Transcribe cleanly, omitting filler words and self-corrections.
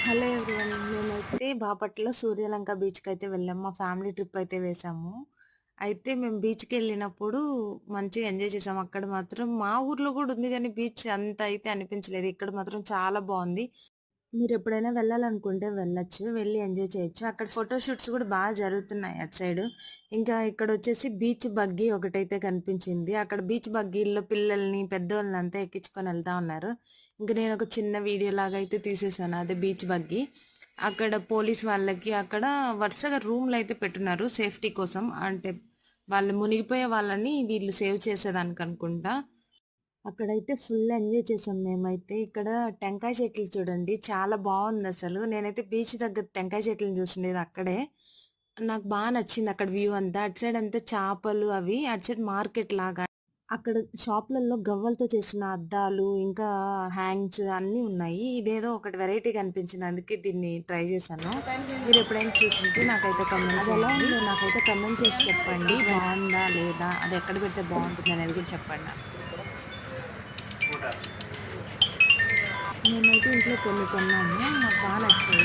Hello everyone. మేమైతే బాపట్ల సూర్యలంక బీచ్‌కయితే వెళ్ళాము. మా ఫ్యామిలీ ట్రిప్ అయితే వేశాము. అయితే మేము బీచ్‌కెళ్ళినప్పుడు మంచిగా ఎంజాయ్ చేసాము. అక్కడ మాత్రం మా ఊర్లో గూడా ఉంది గానీ బీచ్ అంత అయితే అనిపించలేదు. ఇక్కడ మాత్రం చాలా బావుంది. మీరెప్పుడైనా వెళ్ళాలనుకుంటే వెళ్ళొచ్చు. వెళ్లి ఎంజాయ్ చేయొచ్చు. అక్కడ ఫోటో షూట్స్ గూడా జరుగుతున్నాయి అటు సైడు. ఇంకా ఇక్కడొచ్చేసి బీచ్ బగ్గీ ఒకటైతే కనిపించింది. అక్కడ బీచ్ బగ్గీల్లో పిల్లల్ని, పెద్దోళ్ళని అంతా ఎక్కించుకొని ఎళ్తా ఉన్నారు. ఇంక నేనొక చిన్న వీడియో లాగా అయితే తీసేసాను. అదే బీచ్ బగ్గీ. అక్కడ పోలీస్ వాళ్ళకి అక్కడ వరుసగా రూమ్‌లయితే పెట్టున్నారు సేఫ్టీ కోసం. అంటే వాళ్ళు మునిగిపోయే వాళ్ళని వీళ్ళు సేవ్ చేసేదానికనుకుంటా. అక్కడైతే ఫుల్ ఎంజాయ్ చేసాం మేమైతే. ఇక్కడ టెంకాయ చెట్లు చూడండి చాలా బావుందసలు. నేనైతే బీచ్ దగ్గర టెంకాయ చెట్లను చూసిండేది అక్కడే. నాకు నచ్చింది అక్కడ వ్యూ అంతా. అటు సైడ్ అంతా చేపలు అవి, అటు సైడ్ మార్కెట్ లాగా. అక్కడ షాపులలో గవ్వలతో చేసిన అద్దాలు, ఇంకా హ్యాంగ్స్ అన్నీ ఉన్నాయి. ఇదేదో ఒకటి వెరైటీగా అనిపించింది. అందుకే దీన్ని ట్రై చేశాను. మీరెప్పుడైనా చూసుంటే నాకైతే కమెంట్ చేయండి. అదెలా ఉందో నాకైతే కమెంట్ చేసి చెప్పండి. బావుందా? లేదా? అది ఎక్కడ పెడితే బావుంటుందనేది కూడా చెప్పండి నాకు. మేమైతే ఇంట్లో కొన్ని కొన్నాము. మాకు నచ్చాయి.